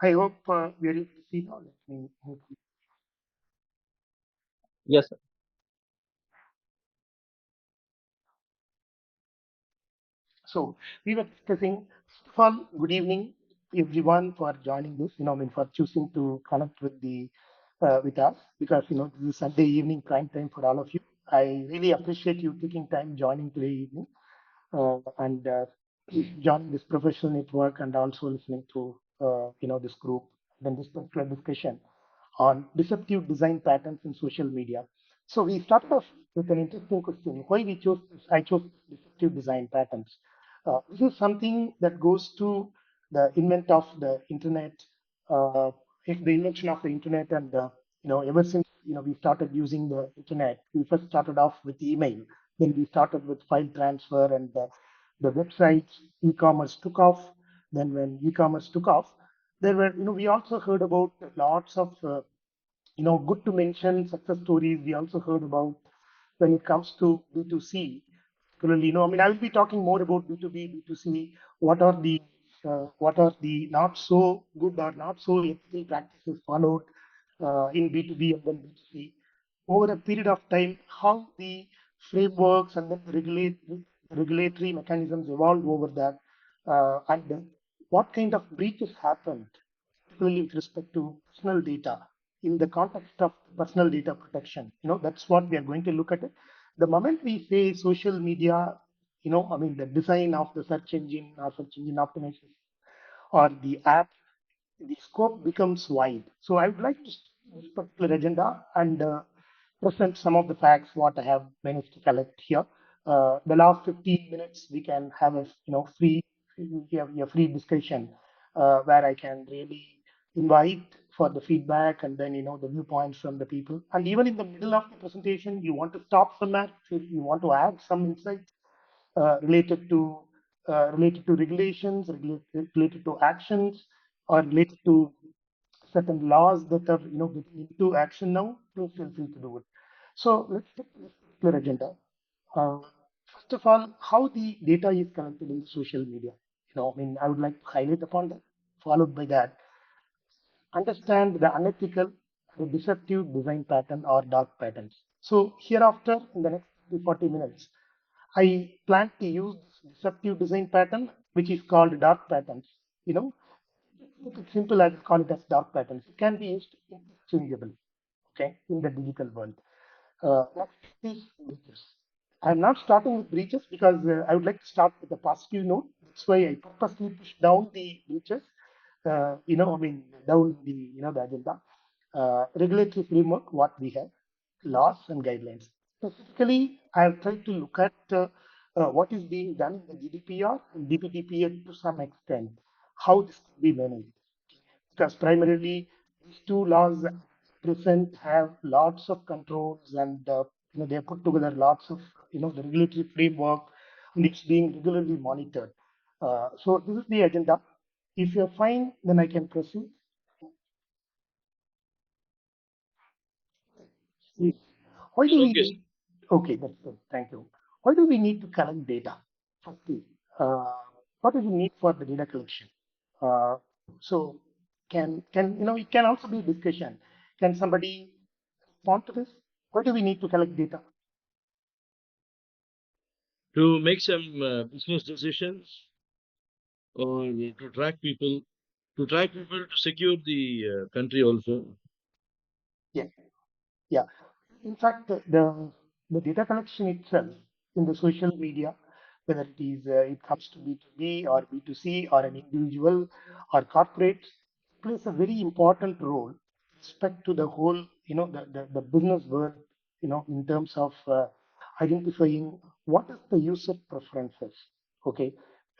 I hope we are able to see now. Let me move. Yes, sir. So we were discussing. First of all, good evening, everyone, for joining this. For choosing to connect with us because this is Sunday evening prime time for all of you. I really appreciate you taking time joining today evening and joining this professional network and also listening to this group, then this particular discussion on deceptive design patterns in social media. So we started off with an interesting question: why we chose this? I chose deceptive design patterns. This is something that goes to the invent of the internet, uh, the invention of the internet, and ever since we started using the internet, we first started off with email, then we started with file transfer and the websites, e-commerce took off. Then when e-commerce took off, there were we also heard about lots of good to mention success stories. We also heard about when it comes to B2C, particularly, I will be talking more about B2B, B2C. What are the not so good or not so ethical practices followed in B2B and then B2C over a period of time, how the frameworks and then the regulatory mechanisms evolved over that, and what kind of breaches happened, particularly with respect to personal data in the context of personal data protection. That's what we are going to look at it. The moment we say social media, the design of the search engine or search engine optimization or the app, the scope becomes wide. So I would like to start this particular agenda and present some of the facts what I have managed to collect here. The last 15 minutes we can have a a free discussion where I can really invite for the feedback and then the viewpoints from the people. And even in the middle of the presentation, you want to stop somewhere, if you want to add some insights related to regulations, related to actions, or related to certain laws that are getting into action now. Please feel free to do it. So let's take this particular agenda. Uh, First of all, how the data is collected in social media. I would like to highlight upon that. Followed by that, understand the unethical, the deceptive design pattern or dark patterns. So hereafter, in the next 40 minutes, I plan to use this deceptive design pattern, which is called dark patterns. You know, Keep it simple, I will call it as dark patterns. It can be used interchangeably, okay, in the digital world. Next is breaches. I'm not starting with breaches because I would like to start with a positive note. That's why I purposely pushed down the breaches. Down the agenda. Regulatory framework, what we have, laws and guidelines. Specifically, I have tried to look at what is being done in the GDPR and DPDPA to some extent, how this could be managed. Because primarily these two laws present have lots of controls and they put together lots of the regulatory framework and it's being regularly monitored. So this is the agenda. If you're fine, then I can proceed. Yes. Why It's do we okay, sir. need? Okay, that's good. Thank you. Why do we need to collect data? Firstly, uh, what is the need for the data collection? Uh, so can it can also be a discussion. Can somebody respond to this? Why do we need to collect data? To make some business decisions or to track people to secure the country also. Yeah, yeah. In fact, the data collection itself in the social media, whether it comes to B2B or B2C or an individual or corporate, plays a very important role with respect to the whole, the business world, in terms of identifying what is the user preferences, okay,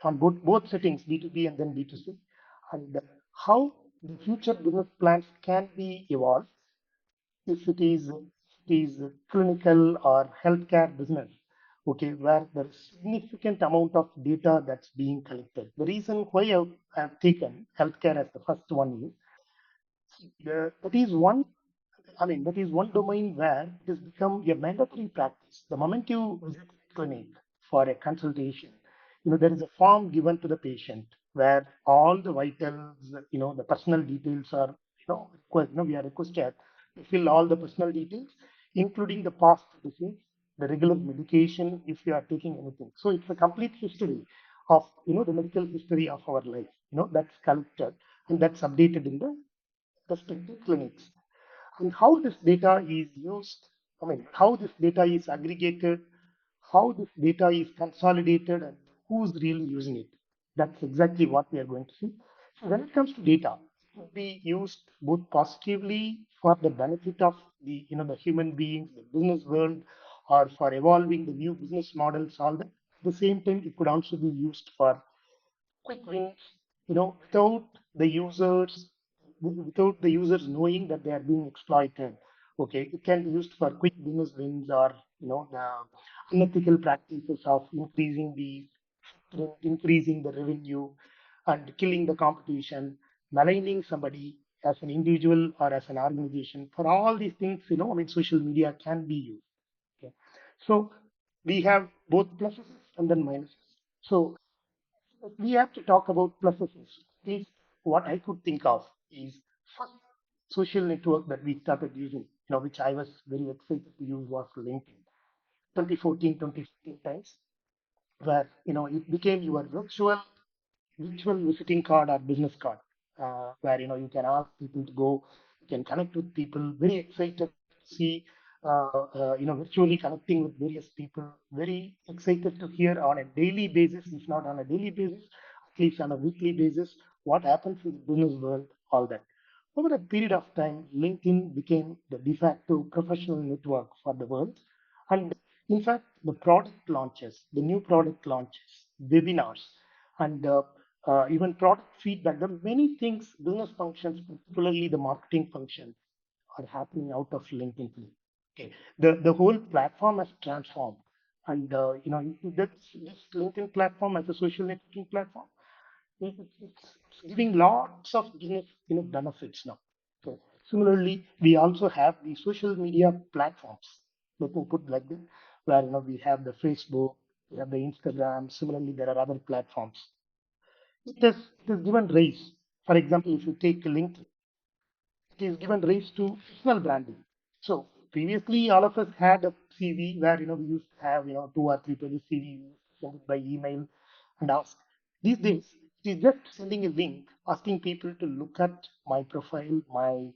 on both settings, B2B and then B2C, and how the future business plans can be evolved if it is clinical or healthcare business, okay, where there is significant amount of data that's being collected. The reason why I've taken healthcare as the first one is that is one. That is one domain where it has become a mandatory practice. The moment you visit a clinic for a consultation, there is a form given to the patient. where all the vitals, the personal details are, we are requested to fill all the personal details, including the past disease, the regular medication, if you are taking anything. So it's a complete history of, the medical history of our life, that's collected and that's updated in the respective clinics. And how this data is used, how this data is aggregated, how this data is consolidated, and who's really using it. That's exactly what we are going to see. So when it comes to data, it will be used both positively for the benefit of the human beings, the business world, or for evolving the new business models, all that. At the same time, it could also be used for quick wins, without the users knowing that they are being exploited. Okay, it can be used for quick business wins, or the unethical practices of increasing the revenue and killing the competition, maligning somebody as an individual or as an organization. For all these things, social media can be used. Okay, so we have both pluses and then minuses. So we have to talk about pluses. At least what I could think of is first social network that we started using, which I was very excited to use, was LinkedIn. 2014, 2015 times, where it became your virtual visiting card or business card, where you can ask people to go, you can connect with people. Very excited to see, virtually connecting with various people. Very excited to hear on a daily basis, if not on a daily basis, at least on a weekly basis, what happens in the business world, all that. Over a period of time, LinkedIn became the de facto professional network for the world. And in fact, the product launches, the new product launches, webinars, and even product feedback, there are many things, business functions, particularly the marketing function, are happening out of LinkedIn today. Okay, the whole platform has transformed, and this LinkedIn platform as a social networking platform, it's giving lots of business benefits now. So similarly, we also have the social media platforms. Let me put like this, where we have the Facebook, we have the Instagram. Similarly, there are other platforms. It has given rise. For example, if you take LinkedIn, it is given rise to personal branding. So previously, all of us had a CV where we used to have two or three pages CV, send it by email and ask. These days, it is just sending a link, asking people to look at my profile, my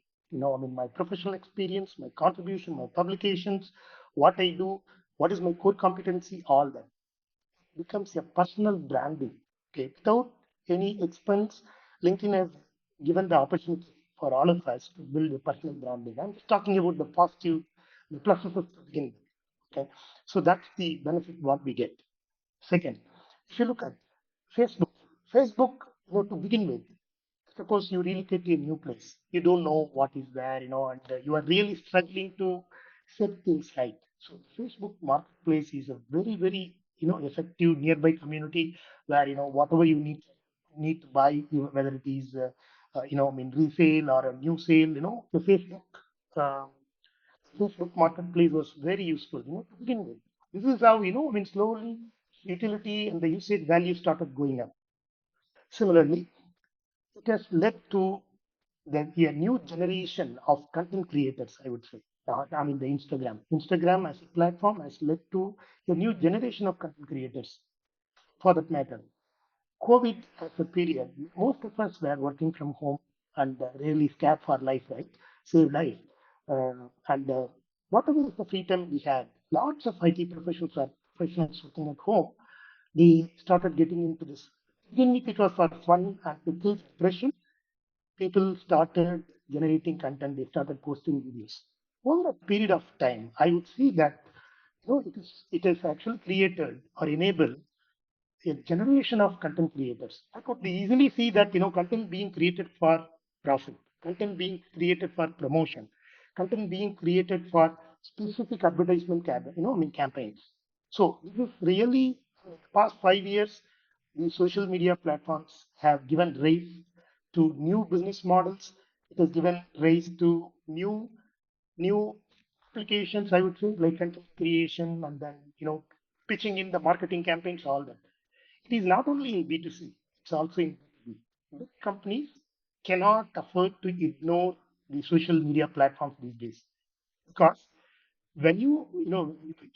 professional experience, my contribution, my publications, what I do, what is my core competency, all that becomes a personal branding. Okay, without any expense, LinkedIn has given the opportunity for all of us to build a personal branding. I'm just talking about the positive, the pluses to begin with. Okay, so that's the benefit what we get. Second, if you look at Facebook, Facebook, to begin with, suppose you relocate to a new place, you don't know what is there, and you are really struggling to set things right. So Facebook Marketplace is a very, very, effective nearby community where, whatever you need to buy, whether it is, resale or a new sale, the uh, Facebook Marketplace was very useful, to begin with. This is how, slowly utility and the usage value started going up. Similarly, it has led to a new generation of content creators, I would say. The Instagram as a platform has led to a new generation of content creators, for that matter. COVID as a period, most of us were working from home and really scared for life, right? Save life. And whatever is the free time we had, lots of IT professionals working at home, they started getting into this. Begin with it was for fun and to kill depression. People started generating content, they started posting videos. Over a period of time, I would see that it is actually created or enabled a generation of content creators. I could easily see that content being created for profit, content being created for promotion, content being created for specific advertisement campaigns. So this is really past 5 years, the social media platforms have given rise to new business models. It has given rise to new applications, I would say, like content creation and then pitching in the marketing campaigns, all that. It is not only in B2C, it's also in B2B. big companies cannot afford to ignore the social media platforms these days because when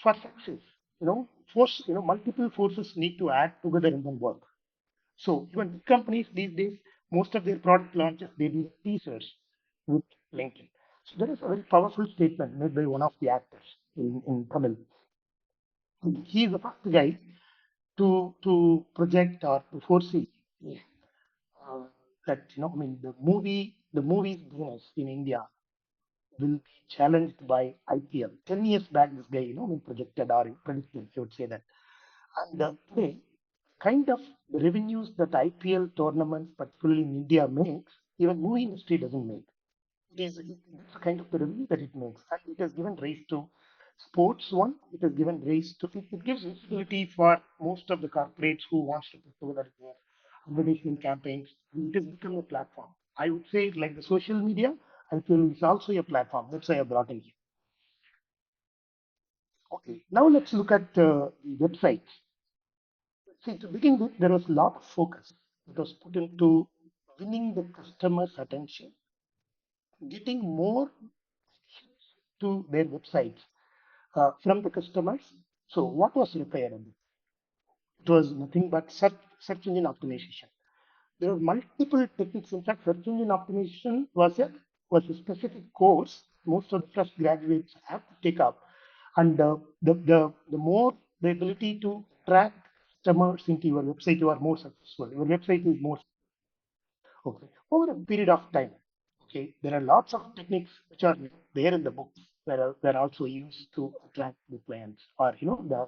for success, multiple forces need to add together and then work. So even big companies these days, most of their product launches, they do teasers with LinkedIn. So there is a very powerful statement made by one of the actors in Tamil. He is the first guy to project or to foresee uh, that the movies business in India will be challenged by IPL. 10 years back, this guy projected or predicted, I would say that. And today, kind of the revenues that IPL tournaments, particularly in India, makes, even movie industry doesn't make. It's a kind of the revenue that it makes. And it has given rise to sports one. It has given rise to it gives visibility for most of the corporates who wants to put together their advertisement campaigns. It has become a platform. I would say like the social media, I feel it's also a platform. That's why I brought in here. Okay. Now let's look at the websites. See, to begin with, there was a lot of focus that was put into winning the customer's attention, getting more to their websites from the customers. So, what was required? It was nothing but search engine optimization. There are multiple techniques. In fact, search engine optimization was a specific course most of the fresh graduates have to take up, and the more the ability to track customers into your website, you are more successful. Your website is more okay over a period of time. Okay, there are lots of techniques which are there in the books that are also used to attract the clients or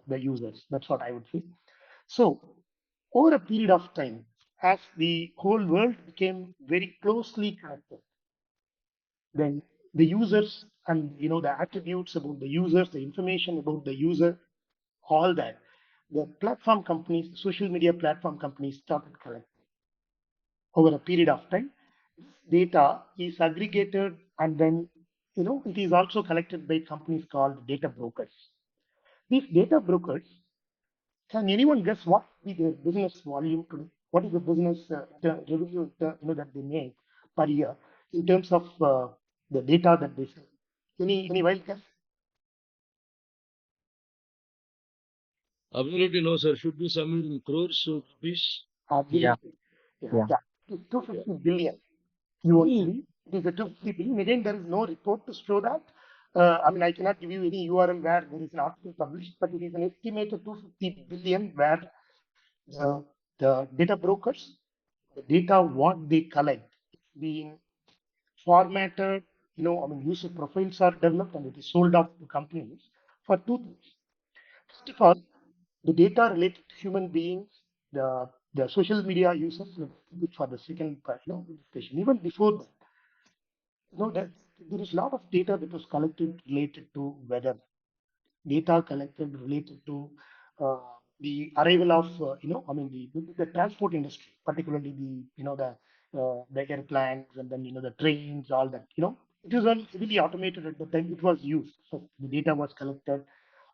the users. That's what I would say. So over a period of time, as the whole world became very closely connected, then the users and the attributes about the users, the information about the user, all that, the platform companies, social media platform companies started collecting over a period of time. Data is aggregated and then it is also collected by companies called data brokers. These data brokers, can anyone guess what be their business volume today? What is the business revenue that they make per year in terms of the data that they sell? Any wild guess? Absolutely no, sir. Should be somewhere in crores of rupees. Yeah, Absolutely. Yeah, yeah. yeah. It's Yeah. 250 billion. You won't believe. It is a 250 billion. Again, there is no report to show that. I mean, I cannot give you any URL where there is an article published, but it is an estimated 250 billion where the data brokers, the data what they collect, it's being formatted, user profiles are developed and it is sold off to companies for two things. First of all, the data related to human beings, the social media users, for the second part, discussion. Even before that, that there is a lot of data that was collected related to weather, data collected related to uh, the arrival of the transport industry, particularly the airplanes and then the trains, all that. It was all heavily automated at the time it was used. So the data was collected,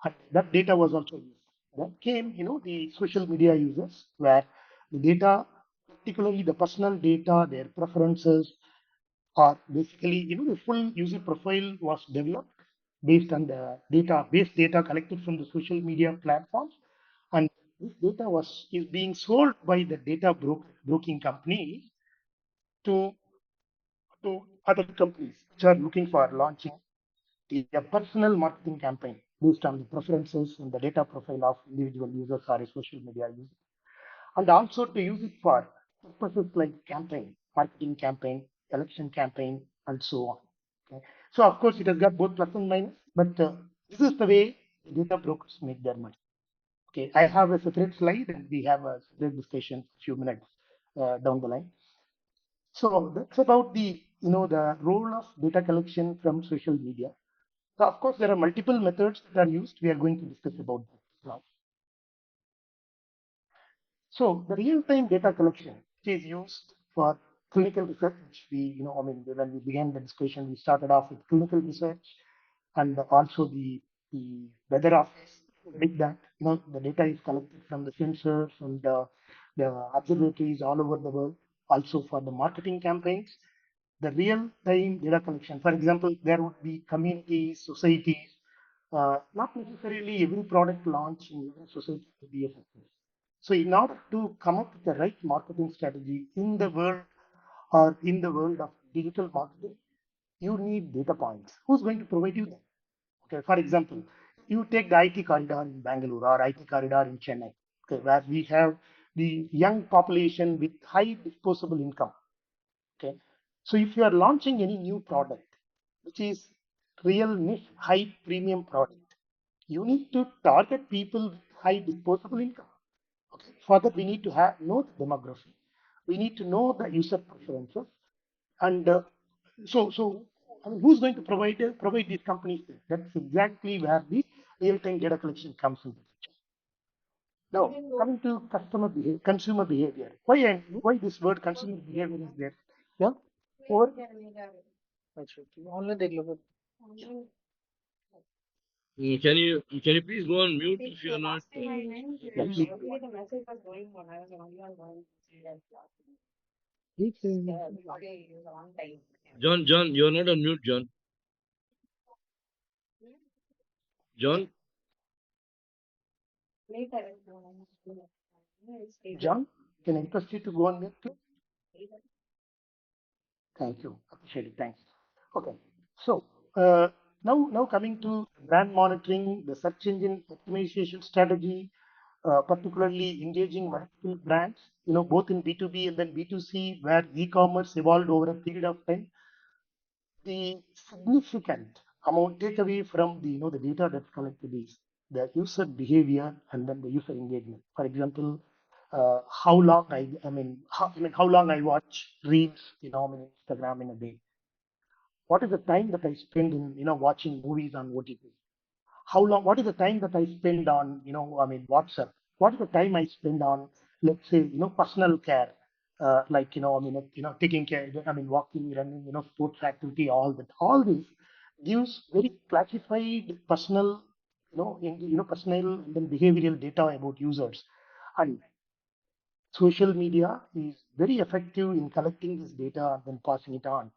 and that data was also used. Then came the social media users where the data, particularly the personal data, their preferences, or basically, the full user profile was developed based on the base data collected from the social media platforms. And this data is being sold by the broking companies to, other companies which are looking for launching a personal marketing campaign based on the preferences and the data profile of individual users or a social media user, and also to use it for purposes like campaign, marketing campaign, election campaign, and so on. Okay. So of course it has got both plus and minus, but this is the way data brokers make their money. Okay, I have a separate slide and we have a separate discussion a few minutes down the line. So that's about the role of data collection from social media. So of course there are multiple methods that are used. We are going to discuss about that now. So the real-time data collection, which is used for clinical research, which when we began the discussion, we started off with clinical research and also the weather office did that. The data is collected from the sensors and the observatories all over the world. also for the marketing campaigns, the real-time data collection. For example, there would be communities, societies. Not necessarily every product launch in every society to be a success. So, in order to come up with the right marketing strategy in the world or in the world of digital marketing, you need data points. Who's going to provide you that? Okay, for example, you take the IT corridor in Bangalore or IT corridor in Chennai, okay, where we have the young population with high disposable income. Okay, so if you are launching any new product, which is real niche, high premium product, you need to target people with high disposable income. Okay, further we need to have know the demography. We need to know the user preferences, and so I mean, who's going to provide these companies? That's exactly where the real-time data collection comes into picture. Now, coming to customer behavior, consumer behavior. Why this word consumer behavior is there? Yeah. Or Can you please go on mute if you're not yeah, please. John, you're not on mute, John. John, John, can I request you to go on mute, please? Thank you. Appreciate it. Thanks. Okay. So now coming to brand monitoring, the search engine optimization strategy, particularly engaging multiple brands, both in B2B and then B2C, where e-commerce evolved over a period of time. The significant amount takeaway from the data that's collected is the user behavior and then the user engagement. For example, how long how long I watch reels, in Instagram in a day. What is the time that I spend in watching movies on OTT? How long? What is the time that I spend on WhatsApp? What is the time I spend on, let's say, personal care, like taking care, walking, running, sports activity, all that. All this gives very classified personal, personal and then behavioral data about users. And social media is very effective in collecting this data and then passing it on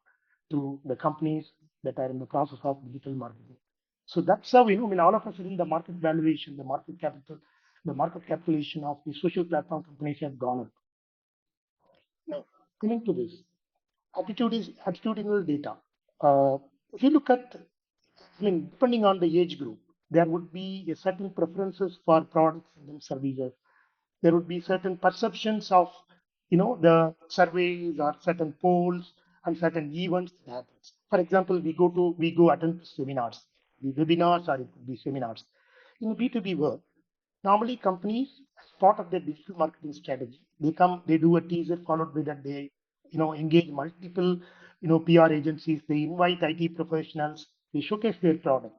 to the companies that are in the process of digital marketing. So that's how, all of a sudden the market valuation, the market capital, the market capitalization of the social platform companies have gone up. Now, coming to this, attitudinal data. If you look at, depending on the age group, there would be a certain preferences for products and then services. There would be certain perceptions of the surveys or certain polls and certain events that happens. For example, we go attend seminars, the webinars, or it could be seminars. In B2B world, normally companies, as part of their digital marketing strategy, they do a teaser followed by that they engage multiple PR agencies, they invite IT professionals, they showcase their product.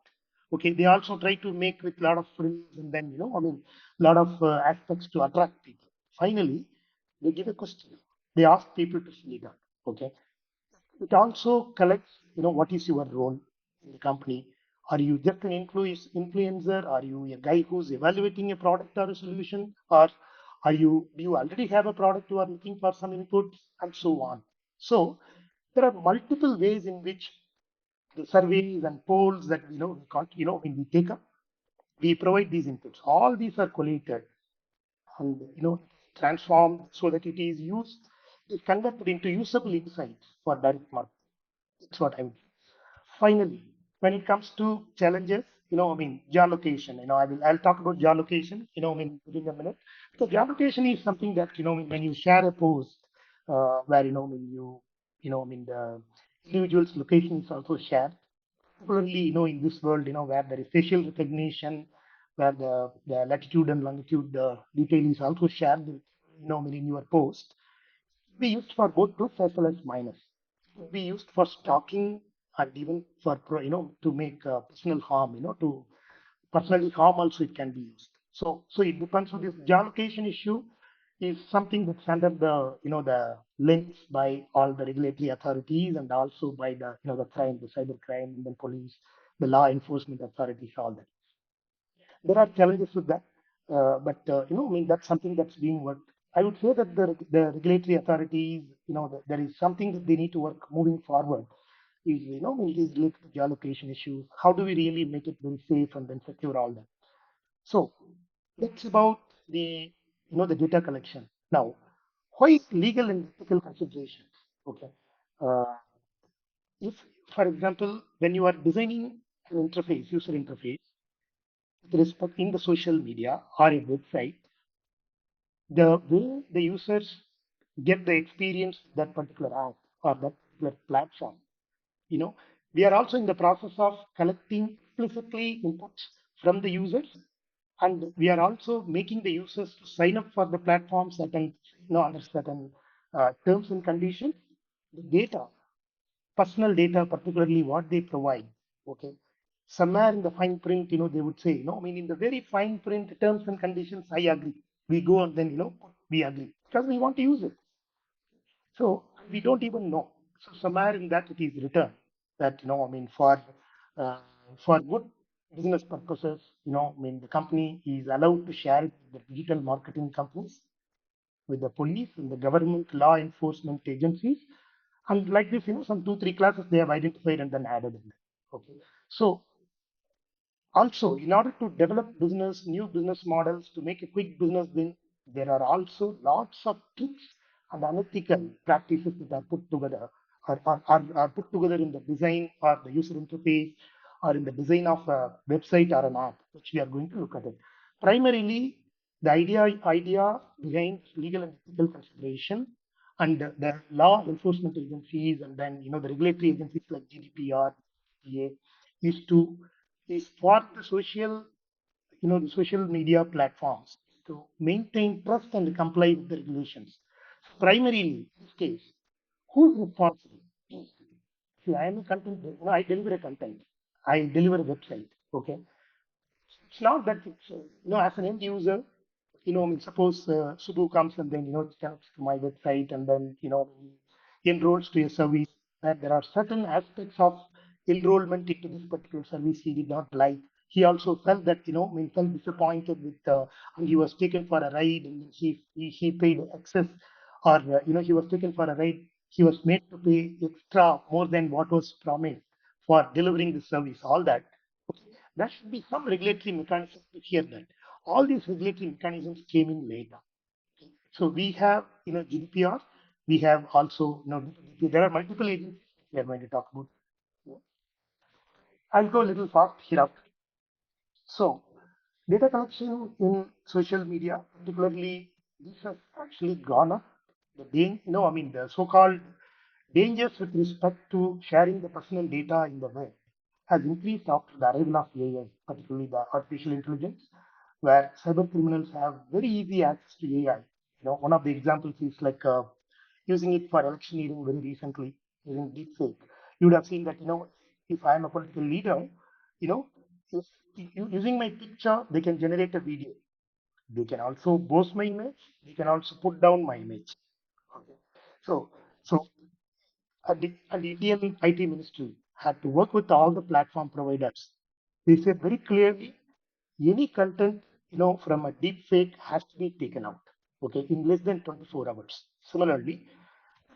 Okay, they also try to make with a lot of frills and then a lot of aspects to attract people. Finally, they give a question. They ask people to fill it out. Okay, it also collects, what is your role in the company? Are you just an influencer? Are you a guy who's evaluating a product or a solution? Or do you already have a product you are looking for some inputs and so on? So there are multiple ways in which the surveys and polls that when we take up, we provide these inputs. All these are collated and transformed so that is converted into usable insights for direct marketing. That's what I would. Finally, when it comes to challenges, geolocation. I'll talk about geolocation. Within a minute. So geolocation is something that when you share a post, where when the individual's location is also shared. Particularly, in this world, where there is facial recognition, where the latitude and longitude detail is also shared, in your post, be used for both plus as well as minus. It could be used for stalking and even for to make personal harm. To personally harm also it can be used. So it depends on this geolocation issue is something that's under the lens by all the regulatory authorities and also by the crime, the cyber crime, and the police, the law enforcement authorities, all that. There are challenges with that, but that's something that's being worked. I would say that the regulatory authorities, there is something that they need to work moving forward. Is it is related to geolocation issues. How do we really make it very safe and then secure all that? So that's about the data collection. Now, why is legal and ethical considerations? Okay, uh, if for example, when you are designing an interface, user interface, with respect in the social media or a website, the way the users get the experience of that particular app or that particular platform, you know, we are also in the process of collecting explicitly inputs from the users, and we are also making the users to sign up for the platform certain, under certain terms and conditions. The data, personal data, particularly what they provide, okay. Somewhere in the fine print, they would say, in the very fine print terms and conditions, I agree. We go and then, we agree because we want to use it. So we don't even know. So somewhere in that it is written that uh, for good business purposes, the company is allowed to share it with the digital marketing companies, with the police and the government law enforcement agencies, and like this, some two three classes they have identified and then added in. Okay, so also, in order to develop new business models to make a quick business win, there are also lots of tricks and unethical practices that are put together or put together in the design or the user interface or in the design of a website or an app, which we are going to look at it. Primarily, the idea behind legal and ethical consideration and the law enforcement agencies and then the regulatory agencies like GDPR, PA, is to is for the the social media platforms to maintain trust and comply with the regulations. Primarily, in this case, who is responsible? See, I am a content, I deliver a content. I deliver a website. Okay. It's not that it's, as an end user, suppose Subbu comes and then, connects to my website and then, he enrolls to a service, and there are certain aspects of enrollment into this particular service he did not like. He also felt that, felt disappointed with, and he was taken for a ride and he paid excess, or, he was taken for a ride. He was made to pay extra more than what was promised for delivering the service, all that. Okay. There should be some regulatory mechanism to hear that. All these regulatory mechanisms came in later. Okay. So we have, GDPR. We have also, there are multiple agencies we are going to talk about. I'll go a little fast here after. So, data collection in social media, particularly, this has actually gone up. The so-called dangers with respect to sharing the personal data in the web has increased after the arrival of AI, particularly the artificial intelligence, where cyber criminals have very easy access to AI. One of the examples is like using it for electioneering very recently, using deepfake. You would have seen that, if I am a political leader, you know, if using my picture, they can generate a video. They can also boast my image. They can also put down my image. Okay. So, so the Indian IT ministry had to work with all the platform providers. They said very clearly, any content, from a deep fake has to be taken out. Okay, in less than 24 hours. Similarly,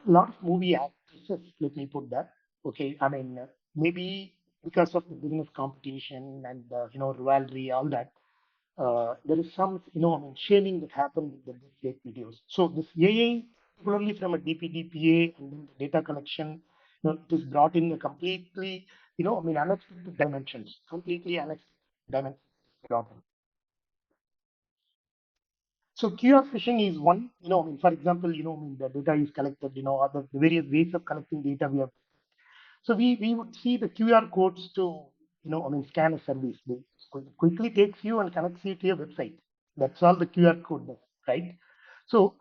a lot of movie actresses, let me put that. Okay, maybe because of the business competition and rivalry, all that, there is some, shaming that happened with the fake videos. So this AI, particularly from a DPDPA and then the data collection, it is brought in a completely, unexpected dimensions, completely unexpected dimensions. Brought in. So QR phishing is one, for example, the data is collected, other the various ways of collecting data we have. So we would see the QR codes to, scan a service. They quickly takes you and connects you to your website. That's all the QR code does, right? So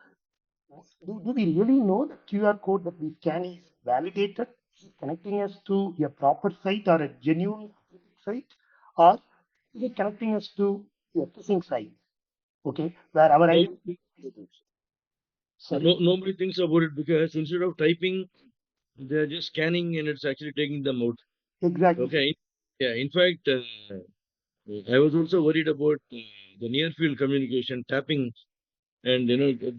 do we really know the QR code that we scan is validated, is it connecting us to a proper site or a genuine site, or is it connecting us to a phishing site? Okay, where our identity. Nobody, Sorry, nobody thinks about it because instead of typing, they're just scanning and it's actually taking them out. exactly. Okay. Yeah. In fact, I was also worried about the near field communication tapping. and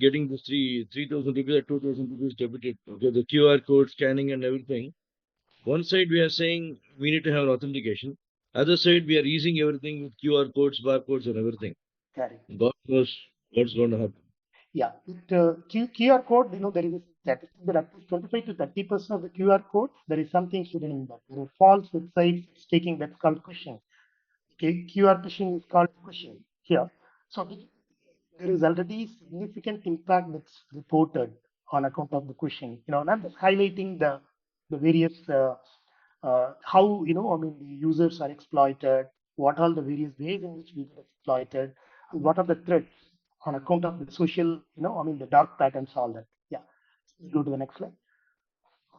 getting this 3,000 rupees or 2,000 rupees debited. Okay, the QR code scanning and everything. One side we are saying we need to have authentication. Other side we are easing everything with QR codes, barcodes, and everything. Correct. God knows what's going to happen. Yeah, QR code, there is a statistic that up to 25 to 30% of the QR code, there is something hidden in that. There are false websites taking that's called phishing. Okay, QR phishing is called phishing here. So there is already significant impact that's reported on account of the phishing. And I'm just highlighting the various how I mean the users are exploited, what are the various ways in which we get exploited, and what are the threats on account of the social, I mean the dark patterns, all that. Yeah. Go to the next slide.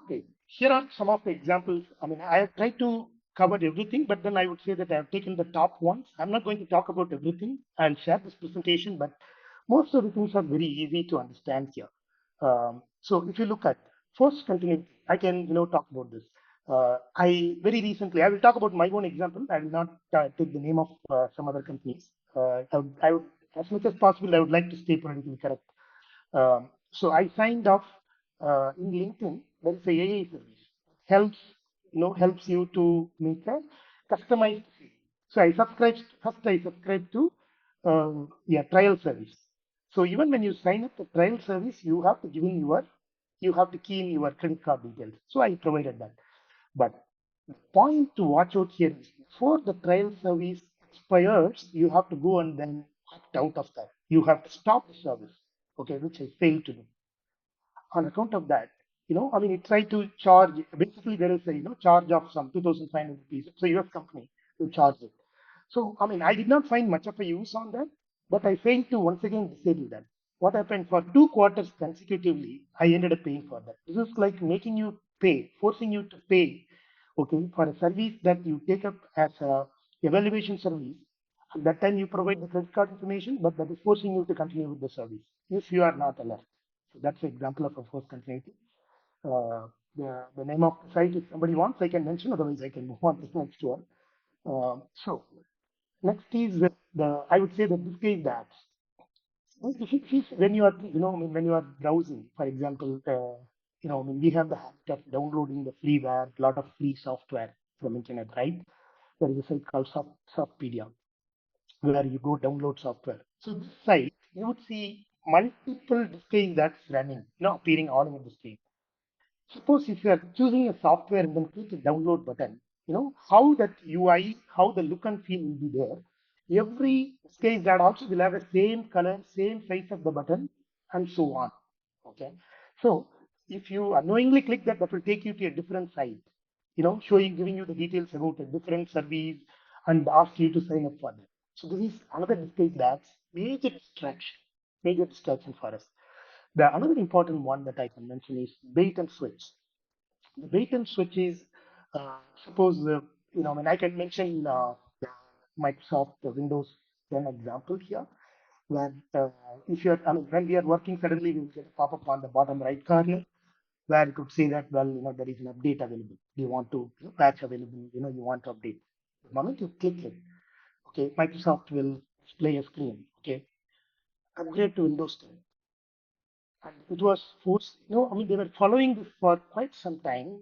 Okay, here are some of the examples. I mean, I have tried to cover everything, but then I would say that I have taken the top ones. I'm not going to talk about everything. I'll share this presentation, but most of the things are very easy to understand here. So if you look at first continuity, I can talk about this. I very recently I will talk about my own example. I will not take the name of some other companies. I would, as much as possible, I would like to stay politically correct. So I signed off in LinkedIn. There is a AI service helps helps you to make a customized feed. So I subscribed first. I subscribed to yeah, trial service. So even when you sign up the trial service, you have to key in your credit card details. So I provided that. But the point to watch out here is before the trial service expires, you have to go and then opt out of that. You have to stop the service, okay, which I failed to do. On account of that, I mean, it tried to charge. Basically, there is a charge of some 2,500 rupees. It's a US company who charged it. So, I mean, I did not find much of a use on that, but I failed to once again disable that. What happened for 2 quarters consecutively, I ended up paying for that. This is like making you pay, forcing you to pay, okay, for a service that you take up as a evaluation service. At that time, you provide the credit card information, but that is forcing you to continue with the service if you are not alert. So that's an example of a forced continuity. The name of the site, if somebody wants, I can mention. Otherwise, I can move on to the next one. So next is I would say the display apps. When you are, I mean, when you are browsing, for example, I mean, we have the habit of downloading the freeware, a lot of free software from internet, right? There is a site called Softpedia where you go download software. So this site, you would see multiple displays that's running, appearing all over the screen. Suppose if you are choosing a software and then click the download button, how that UI, how the look and feel will be there. Every case that also will have the same color, same size of the button, and so on. Okay. So if you unknowingly click that, that will take you to a different site, showing, giving you the details about a different service and ask you to sign up for that. So this is another display that's major distraction for us. The another important one that I can mention is bait and switch. The bait and switch is suppose I mean I can mention the Microsoft Windows 10 example here, where if you're I mean when we are working, suddenly we will get a pop-up on the bottom right corner where it would say that, well, there is an update available. You want to patch available, you want to update. The moment you click it, okay, Microsoft will display a screen, okay, upgrade to Windows 10. And it was forced, I mean, they were following this for quite some time,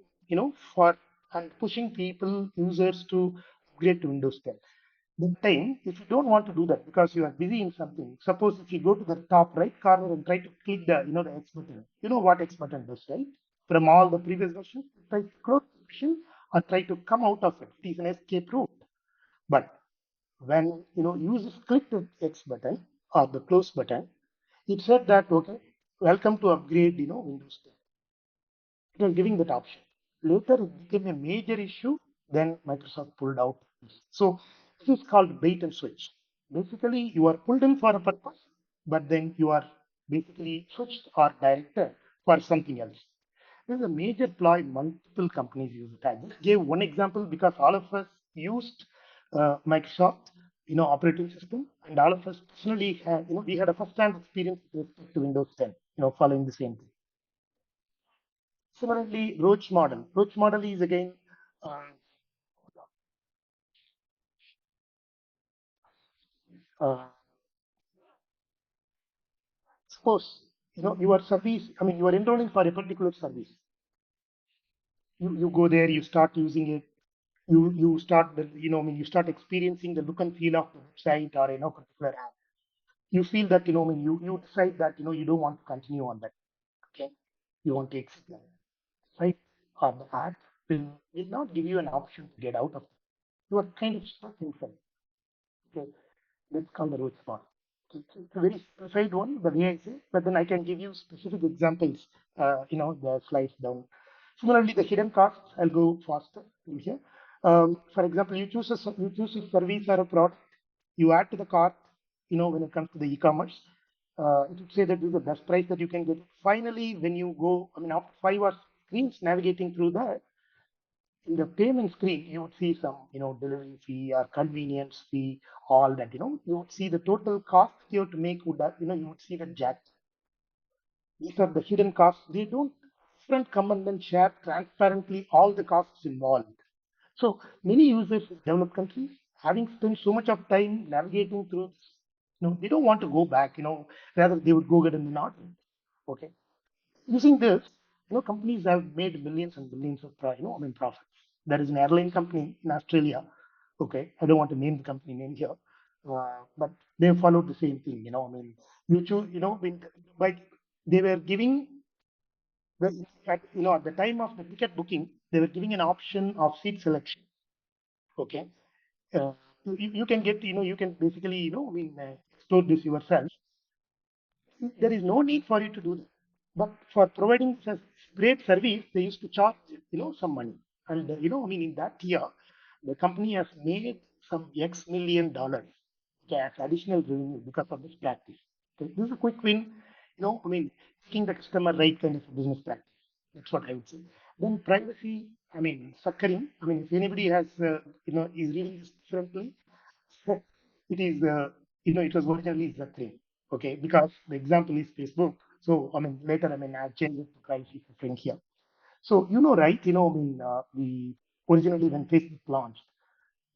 for and pushing people, users to upgrade to Windows 10. That time, if you don't want to do that because you are busy in something, suppose if you go to the top right corner and try to click the X button, you know what X button does, right? From all the previous versions, try to close the option or try to come out of it. It is an escape route. But when users click the X button or the close button, it said that, okay, welcome to upgrade, Windows 10. It was giving that option. Later, it became a major issue. Then Microsoft pulled out. So this is called bait and switch. Basically, you are pulled in for a purpose, but then you are basically switched or directed for something else. This is a major ploy multiple companies use it. I just gave one example because all of us used Microsoft, operating system, and all of us personally had, we had a first-hand experience with respect to Windows 10, following the same thing. Similarly, Roach model. Roach model is again, uh, uh, suppose your service, I mean you are enrolling for a particular service. You go there, you start using it, you start the I mean you start experiencing the look and feel of the website or particular app. You feel that I mean you decide that you don't want to continue on that. Okay, you want to exit that. Right? Or the app will not give you an option to get out of it. You are kind of stuck inside. Okay, that's called the root spot. It's a very specified one, the way I say, but then I can give you specific examples, the slides down. Similarly, the hidden costs, I'll go faster in here. For example, you choose a service or a product, you add to the cart, when it comes to the e-commerce, it would say that this is the best price that you can get. Finally, when you go, I mean, after 5 or screens navigating through that, in the payment screen, you would see some, delivery fee or convenience fee, all that, you would see the total cost you have to make would have, you would see the jack. These are the hidden costs. They don't front come and then share transparently all the costs involved. So many users in developed countries, having spent so much of time navigating through this, they don't want to go back, rather they would go get in the not. Okay. Using this, companies have made millions and billions of, I mean, profits. There is an airline company in Australia. Okay, I don't want to name the company name here, but they followed the same thing. I mean, you choose, by they were giving at the time of the ticket booking, they were giving an option of seat selection. Okay, uh, you can get, you can basically, I mean, explore this yourself. There is no need for you to do that. But for providing such great service, they used to charge, some money. And, I mean, in that year, the company has made some X million dollars as additional revenue because of this practice. Okay, this is a quick win, I mean, taking the customer right kind of business practice. That's what I would say. Then privacy, I mean, succering. I mean, if anybody has, is reading this differently, it is, it was originally Zakrin, okay, because the example is Facebook. So, I mean, later, I mean, I've changed it to privacy suffering here. So, right, I mean, the originally when Facebook launched,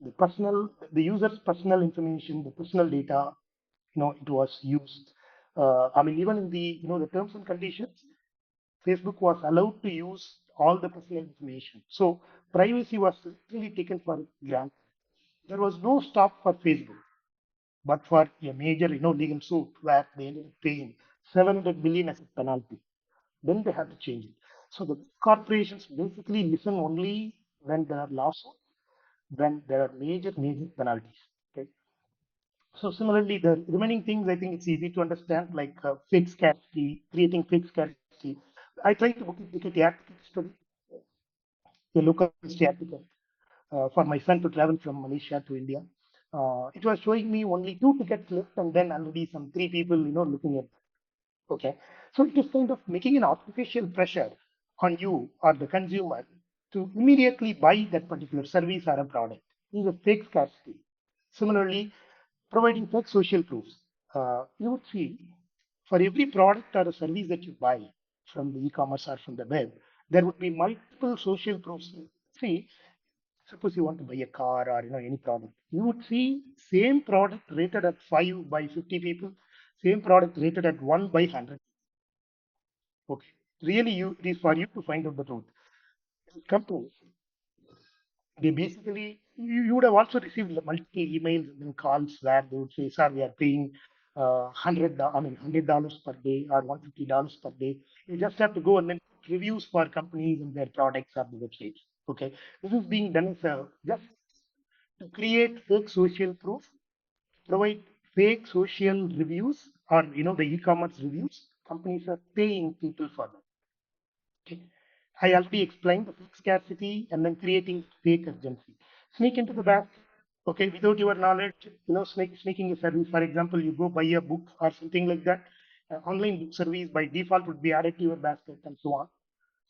the user's personal information, the personal data, it was used. I mean, even in the, the terms and conditions, Facebook was allowed to use all the personal information. So privacy was literally taken for granted. There was no stop for Facebook, but for a major, legal suit where they ended up paying 700 billion as a penalty. Then they had to change it. So the corporations basically listen only when there are lawsuits, when there are major penalties. Okay. So similarly, the remaining things I think it's easy to understand, like fake scarcity, creating fake scarcity. I tried to book a ticket yesterday, a local state ticket, for my son to travel from Malaysia to India. It was showing me only two tickets left, and then already some three people, looking at. Okay, so it is kind of making an artificial pressure on you or the consumer to immediately buy that particular service or a product. This is a fake scarcity. Similarly, providing fake social proofs. You would see for every product or a service that you buy from the e-commerce or from the web, there would be multiple social proofs. See, suppose you want to buy a car or any product, you would see same product rated at 5 by 50 people, same product rated at 1 by 100. Okay, really, it is for you to find out the truth. Companies, they basically, you would have also received multiple emails and calls where they would say, "Sir, we are paying I mean, $100 per day or $150 per day." You just have to go and then put reviews for companies and their products or the websites. Okay, this is being done as a just to create fake social proof, provide fake social reviews or the e-commerce reviews. Companies are paying people for that. Okay. I already explained the fake scarcity and then creating fake urgency. Sneak into the basket, okay, without your knowledge, sneaking a service. For example, you go buy a book or something like that. Online book service by default would be added to your basket and so on.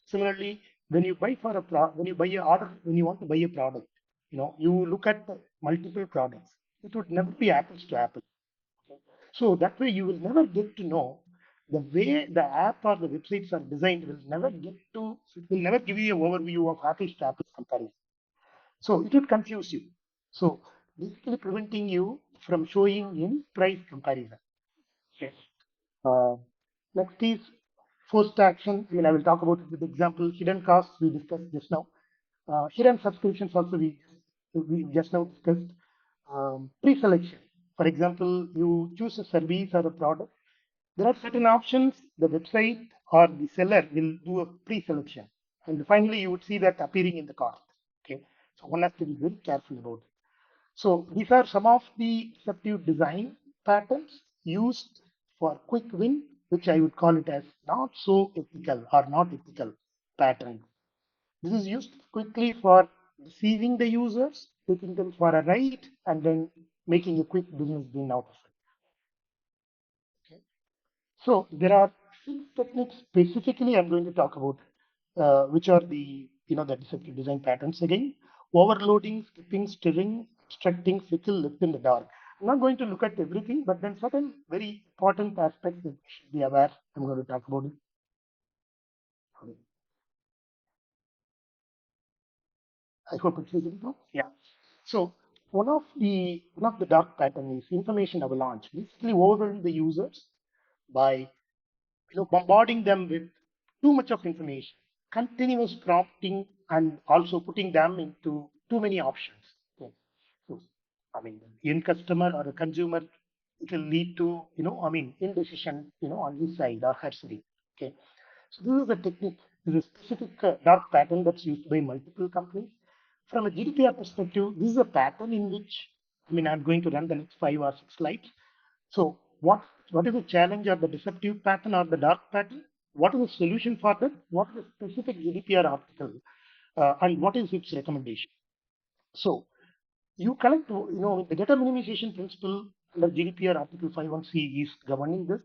Similarly, when you buy for a when you buy a order, when you want to buy a product, you look at the multiple products. It would never be apples to apples. So that way you will never get to know the way the app or the websites are designed it will never give you an overview of apples to apples comparison. So it would confuse you. So basically preventing you from showing any price comparison. Okay. Next is forced action. I mean, I will talk about it with example. Hidden costs we discussed just now. Hidden subscriptions also we just now discussed. Pre-selection. For example, you choose a service or a product. There are certain options the website or the seller will do a pre-selection, and finally you would see that appearing in the cart. Okay, so one has to be very careful about it. So these are some of the deceptive design patterns used for quick win, which I would call it as not so ethical or not ethical pattern. This is used quickly for deceiving the users, taking them for a ride, and then making a quick business gain out of it. Okay. So there are six techniques specifically I'm going to talk about, which are the deceptive design patterns again. Overloading, skipping, stirring, obstructing, fickle, left in the dark. I'm not going to look at everything, but then certain very important aspects that you should be aware. I'm going to talk about it. I hope it's visible. Yeah. So one of the dark pattern is information avalanche. Basically, overwhelm the users by bombarding them with too much of information, continuous prompting, and also putting them into too many options. Okay. So, I mean, the end customer or a consumer, it will lead to, indecision, on his side or her side. Okay. So this is a technique, this is a specific dark pattern that's used by multiple companies. From a GDPR perspective, this is a pattern in which, I'm going to run the next 5 or 6 slides. So what is the challenge or the deceptive pattern or the dark pattern? What is the solution for that? What is the specific GDPR article? And what is its recommendation? So you collect, the data minimization principle under GDPR Article 51C is governing this.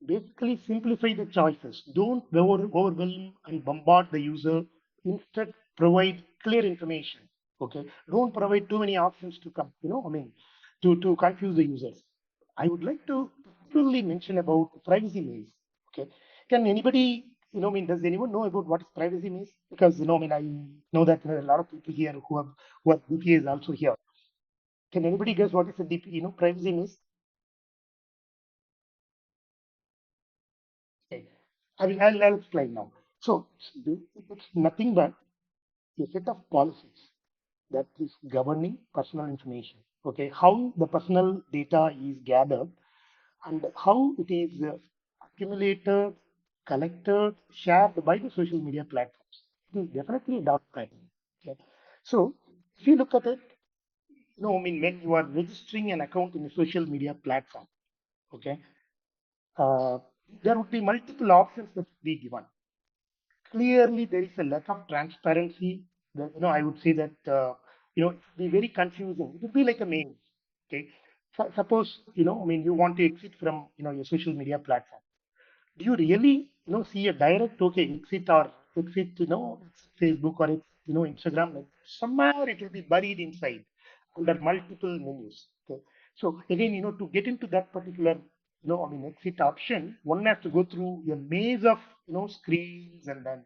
Basically, simplify the choices. Don't overwhelm and bombard the user. Instead, provide clear information. Okay. Don't provide too many options to come, to confuse the users. I would like to particularly mention about privacy maze. Okay. Can anybody, does anyone know about what is privacy maze? Because, I know that there are a lot of people here who are DPAs also here. Can anybody guess what is a DP, privacy maze? Okay. I'll explain now. So it's nothing but a set of policies that is governing personal information. Okay, how the personal data is gathered and how it is accumulated, collected, shared by the social media platforms. It is definitely a dark pattern. Okay, so if you look at it, when you are registering an account in a social media platform, okay, uh, there would be multiple options that would be given. Clearly there is a lack of transparency. I would say that it would be very confusing. It would be like a maze. Okay, suppose you want to exit from your social media platform. Do you really see a direct okay exit or exit Facebook or Instagram? Like somewhere it will be buried inside under multiple menus. Okay, so again to get into that particular exit option, one has to go through a maze of screens and then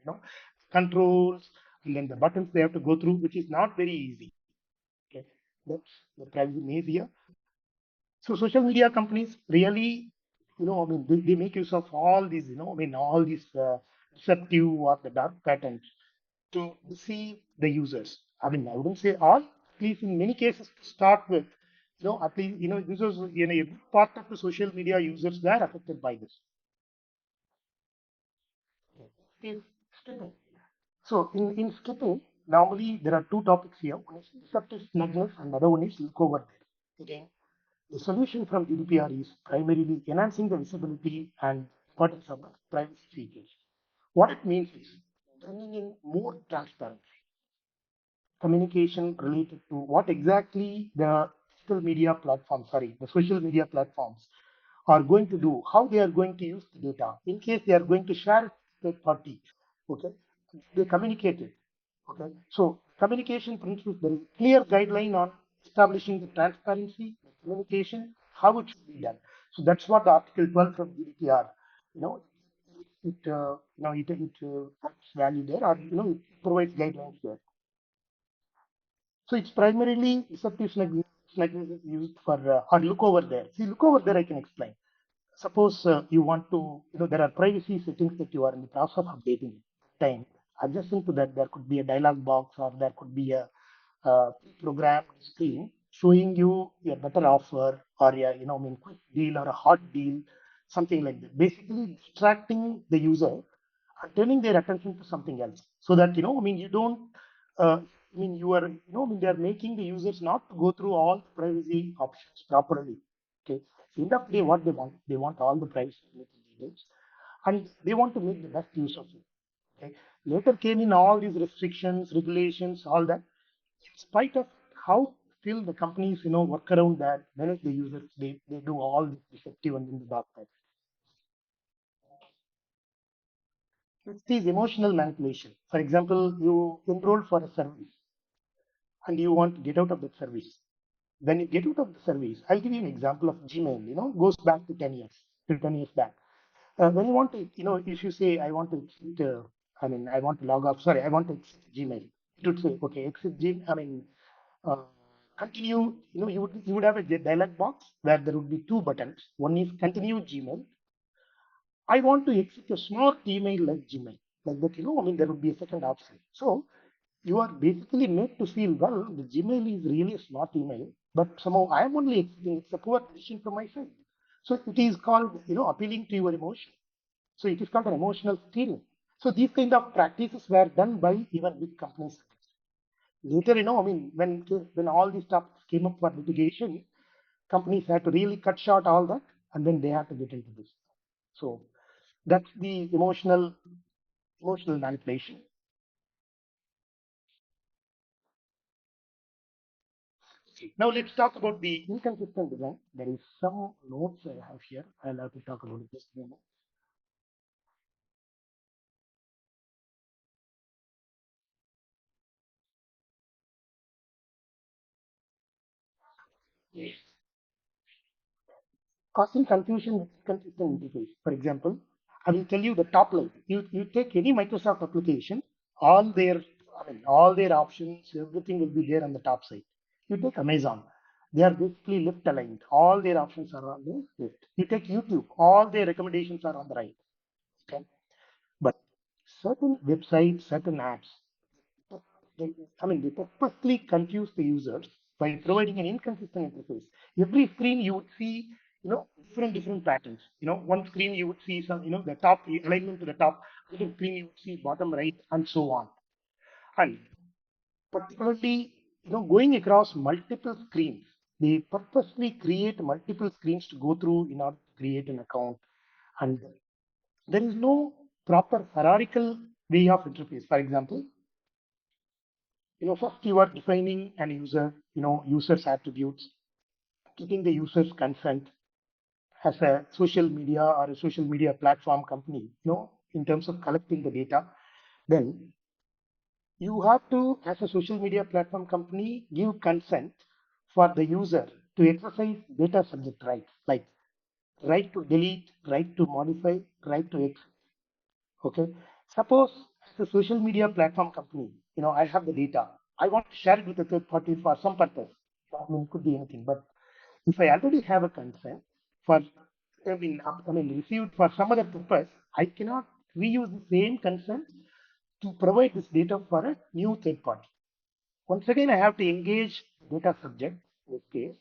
controls and then the buttons they have to go through, which is not very easy. Okay, that's the privacy maze here. So social media companies really, they make use of all these, all these deceptive or the dark patterns to deceive the users. I wouldn't say all, at least in many cases to start with, at least, this was, a big part of the social media users were affected by this. Okay. Skipping. So in skipping, normally there are two topics here. One is deceptive smugness and the other one is look over there. Again, the solution from GDPR is primarily enhancing the visibility and importance of the privacy features. What it means is bringing in more transparency, communication related to what exactly the social media platforms, the social media platforms are going to do, how they are going to use the data, in case they are going to share it with third party. Okay, they communicate it. Okay, so communication principles, there is clear guideline on establishing the transparency, the communication, how it should be done. So that's what the Article 12 from GDPR, you know, it adds value there, or it provides guidelines there. So it's primarily deceptive snag is used for or look over there. See, look over there. I can explain. suppose you want to, there are privacy settings that you are in the process of updating time. Adjacent to that, there could be a dialog box or there could be a programmed screen showing you a better offer or a, quick deal or a hot deal, something like that. Basically distracting the user and turning their attention to something else so that, you don't, you are, they are making the users not to go through all privacy options properly. Okay. End of the day, what they want all the privacy details, and they want to make the best use of it. Okay. Later came in all these restrictions, regulations, all that. In spite of how still the companies, work around that, manage the users, they do all this deceptive and in the dark side. It is emotional manipulation. For example, you enroll for a service and you want to get out of that service. When you get out of the service, I'll give you an example of Gmail, goes back to 10 years, to 10 years back. When you want to, if you say, I want to exit, I want to log off, sorry, I want to exit Gmail, it would say, okay, exit Gmail, uh, continue, you would have a dialog box where there would be two buttons. One is continue Gmail. I want to exit a smart email like Gmail. Like that, there would be a second option. So you are basically made to feel, well, the Gmail is really a smart email, but somehow I am only exiting. It's a poor decision from my side. So it is called, appealing to your emotion. So it is called an emotional stealing. So these kind of practices were done by even big companies. Later, when all these stuff came up for litigation, companies had to really cut short all that, and then they had to get into this. So that's the emotional manipulation. Now let's talk about the inconsistent design. There is some notes I have here. I'll have to talk about it just a moment. Causing confusion with inconsistent interface. For example, I will tell you the top line. You take any Microsoft application, all their all their options, everything will be there on the top side. You take Amazon, they are basically left aligned. All their options are on the left. You take YouTube, all their recommendations are on the right. Okay? But certain websites, certain apps, they, they purposely confuse the users by providing an inconsistent interface. Every screen you would see, different patterns. One screen you would see some, the top alignment to the top, other screen you would see bottom right, and so on. And particularly, going across multiple screens, they purposely create multiple screens to go through in order to create an account. And there is no proper hierarchical way of interface. For example, first you are defining an user, user's attributes, getting the user's consent as a social media or a social media platform company, in terms of collecting the data. Then you have to, as a social media platform company, give consent for the user to exercise data subject rights, like right to delete, right to modify, right to exit. Okay. Suppose as a social media platform company, I have the data. I want to share it with a third party for some purpose. It could be anything. But if I already have a consent for, received for some other purpose, I cannot reuse the same consent to provide this data for a new third party. Once again, I have to engage data subject, in this case,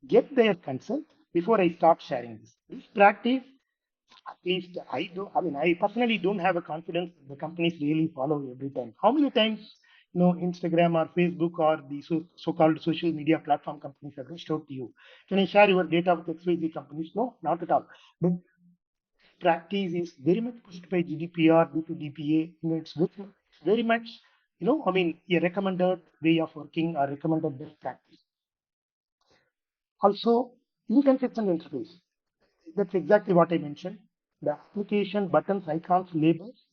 get their consent before I start sharing this. This practice, at least I do. I personally don't have a confidence the companies really follow every time. How many times, Instagram or Facebook or the so-called social media platform companies have reached out to you? Can I share your data with XYZ companies? No, not at all. But practice is very much pushed by GDPR, DPDPA. It's very much, a recommended way of working or recommended best practice. Also, inconsistent interface. That's exactly what I mentioned. The application, buttons, icons, labels,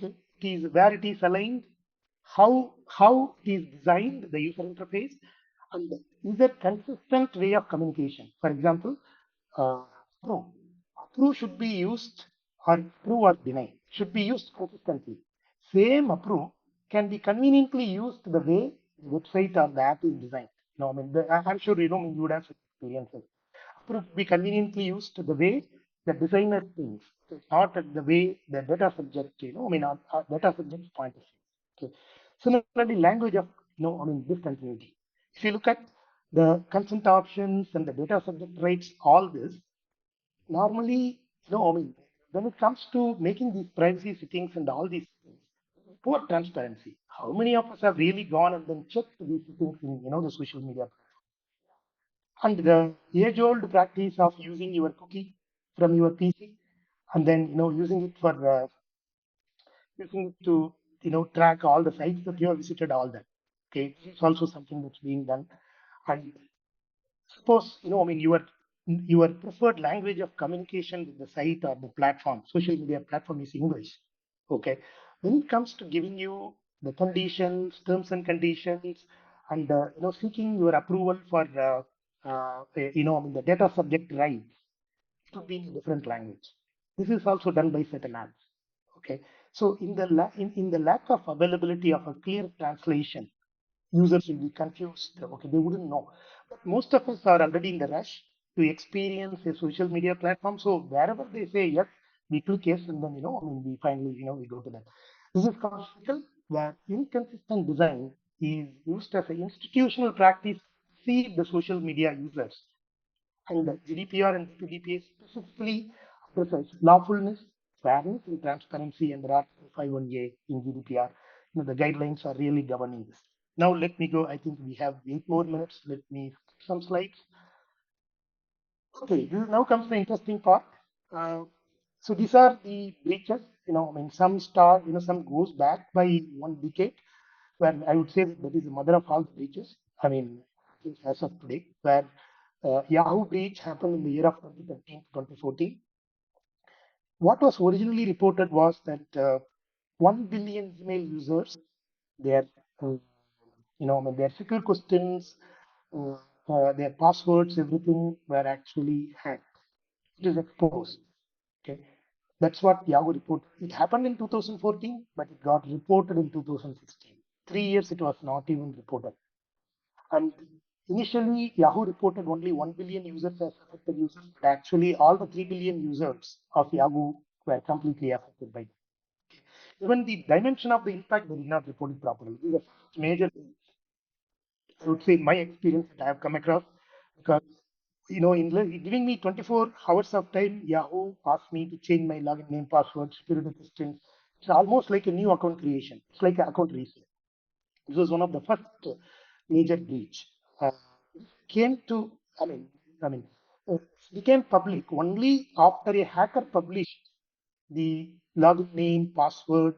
okay, it is where it is aligned, how it is designed, the user interface, and is a consistent way of communication. For example, uh, approve. Approve should be used, or approve or deny should be used consistently. Same approve can be conveniently used the way the website or the app is designed. I'm sure you would have experiences. Could be conveniently used the way the designer thinks, not the way the data subject, I mean, data subject's point of view. Okay. Similarly, language of, I mean, discontinuity. If you look at the consent options and the data subject rights, all this, normally, I mean, when it comes to making these privacy settings and all these things, poor transparency. How many of us have really gone and then checked these things in, the social media? And the age-old practice of using your cookie from your PC and then using it for using it to track all the sites that you have visited, all that. Okay, this is also something that's being done. And suppose I mean your preferred language of communication with the site or the platform, social media platform is English. Okay, when it comes to giving you the conditions, terms and conditions, and seeking your approval for I mean the data subject rights, it would be in a different language. This is also done by certain apps. Okay, so in the lack of availability of a clear translation, users will be confused. Okay, they wouldn't know. But most of us are already in the rush to experience a social media platform. So wherever they say yes, we click yes, and then I mean, we finally we go to that. This is conceptual, where inconsistent design is used as an institutional practice to deceive the social media users. And the GDPR and PDPA specifically emphasize lawfulness, fairness, and transparency, and there are 51A in GDPR. The guidelines are really governing this. Now let me go. I think we have 8 more minutes. Let me skip some slides. Okay, now comes the interesting part. Uh, so these are the breaches. I mean, some start, some goes back by 1 decade, where I would say that is the mother of all the breaches. I mean, as of today, where Yahoo breach happened in the year of 2013 to 2014. What was originally reported was that 1 billion email users, their, I mean, their secure questions, uh, their passwords, everything were actually hacked. It is exposed. Okay, that's what Yahoo reported. It happened in 2014, but it got reported in 2016. 3 years it was not even reported. And initially, Yahoo reported only 1 billion users as affected users, but actually, all the 3 billion users of Yahoo were completely affected by it. Even the dimension of the impact, they did not report it properly. This is the first major, I would say, in my experience that I have come across, because in giving me 24 hours of time, Yahoo asked me to change my login name, password, security questions. It's almost like a new account creation. It's like an account reset. This was one of the first major breach. Uh, came to, I mean, I mean, became public only after a hacker published the login name, password,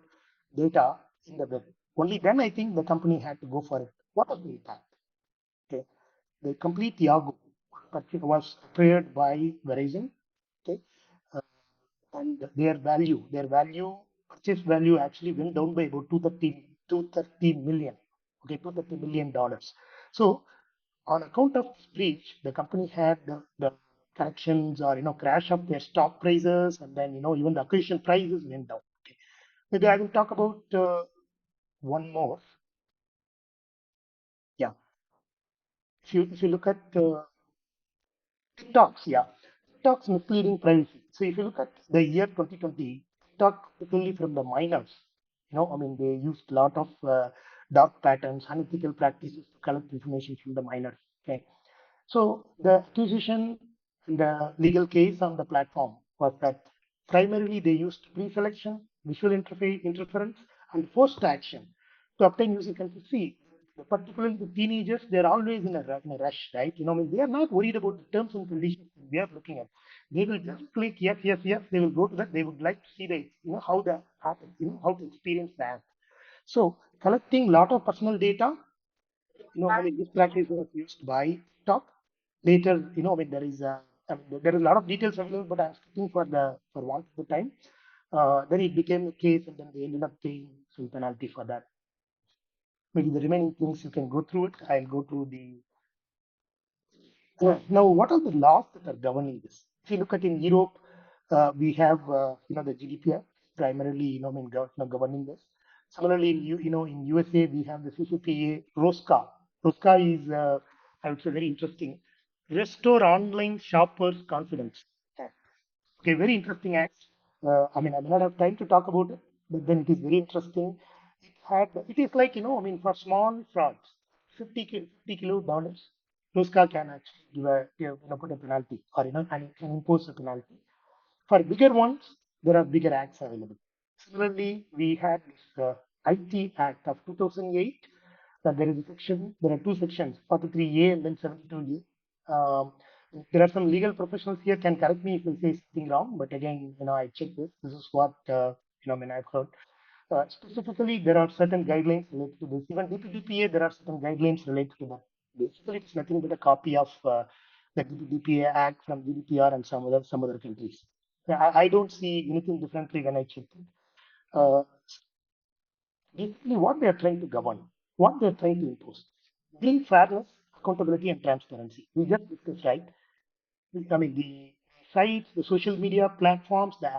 data in the web. Only then I think the company had to go for it. What was the impact? Okay, the complete Yahoo was acquired by Verizon. Okay, uh, and their purchase value actually went down by about 230 million. Okay, $230 million. So on account of this breach, the company had the corrections or crash of their stock prices, and then even the acquisition prices went down. Okay. Maybe I will talk about one more. Yeah, if you look at TikToks, yeah. TikTok's misleading privacy. So if you look at the year 2020, TikTok, particularly from the minors, I mean, they used a lot of dark patterns, unethical practices to collect information from the minors. Okay. So the accusation in the legal case on the platform was that primarily they used pre-selection, visual interference, and forced action to obtain user consent. See, particularly the teenagers, they're always in a rush, right? I mean, they are not worried about the terms and conditions we are looking at. They will just click yes, yes, yes. They will go to that. They would like to see the, how the app, how to experience the app. So collecting lot of personal data, I mean, this practice was used by TikTok. Later, I mean, I mean, there is a lot of details available, but I'm skipping for want of the time. Then it became a case, and then they ended up paying some penalty for that. Maybe the remaining things you can go through it. I'll go through the. Now, what are the laws that are governing this? If you look at in Europe, we have the GDPR primarily I mean governing this. Similarly, in USA we have the CCPA ROSCA. ROSCA is I would say very interesting. Restore online shoppers' confidence. Okay, very interesting act. I mean, I may not have time to talk about it, but then it is very interesting. It is like, I mean, for small frauds, 50 kilo dollars, Tosca can actually put a penalty or, and can impose a penalty. For bigger ones, there are bigger acts available. Similarly, we had this IT Act of 2008. That there is a section, there are two sections, 43A and then 72A. There are some legal professionals here can correct me if I say something wrong, but again, I checked this. This is what I mean, I've heard. Specifically, there are certain guidelines related to this. Even DPDPA, there are certain guidelines related to that. Basically, it's nothing but a copy of the DPDPA Act from GDPR and some other countries. Yeah, I don't see anything differently when I check it. Uh, Basically, what they are trying to govern, what they are trying to impose, bring fairness, accountability, and transparency. We just discussed, right? I mean, the sites, the social media platforms, the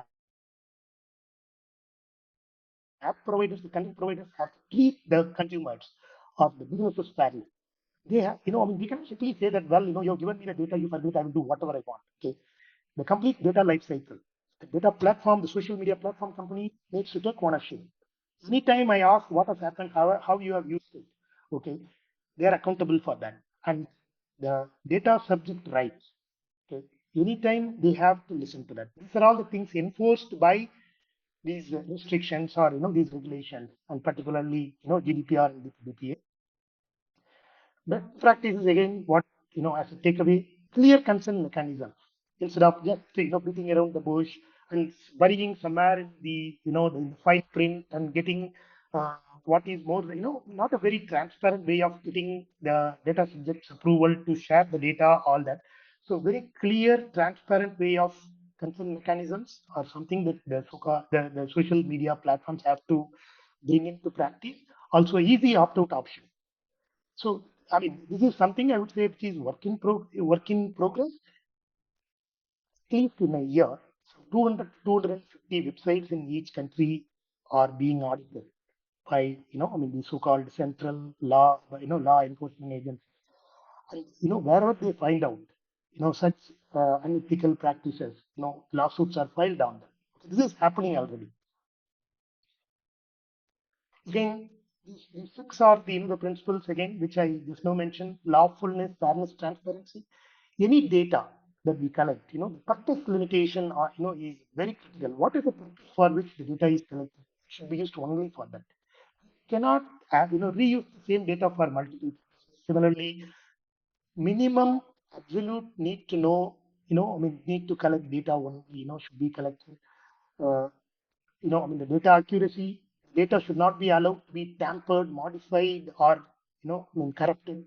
app providers, the content providers have to treat the consumers of the businesses fairly. They have, I mean, we can simply say that, well, you have given me the data, you forget it, I will do whatever I want. Okay. The complete data life cycle. The data platform, the social media platform company needs to take ownership. Anytime I ask what has happened, how you have used it, okay, they are accountable for that. And the data subject rights, okay, anytime they have to listen to that. These are all the things enforced by these restrictions or these regulations, and particularly GDPR and DPA. Best practice is again what as a takeaway, clear consent mechanism instead of just beating around the bush and burying somewhere in the in the fine print and getting what is more not a very transparent way of getting the data subjects approval to share the data, all that. So very clear, transparent way of consent mechanisms are something that the social media platforms have to bring into practice. Also, easy opt-out option. So, I mean, this is something I would say which is work in progress. At least in a year, so 200 250 websites in each country are being audited by I mean the so-called central law enforcement agencies. And wherever they find out such unethical practices, lawsuits are filed on them. This is happening already. Again, these six are the principles again, which I just now mentioned: lawfulness, fairness, transparency. Any data that we collect, the purpose limitation is very critical. What is the purpose for which the data is collected? It should be used only for that. Cannot reuse the same data for multiple purposes. Similarly, minimum absolute need to know, I mean, need to collect data only, should be collected. Uh, I mean, the data accuracy, data should not be allowed to be tampered, modified, or, I mean, corrupted.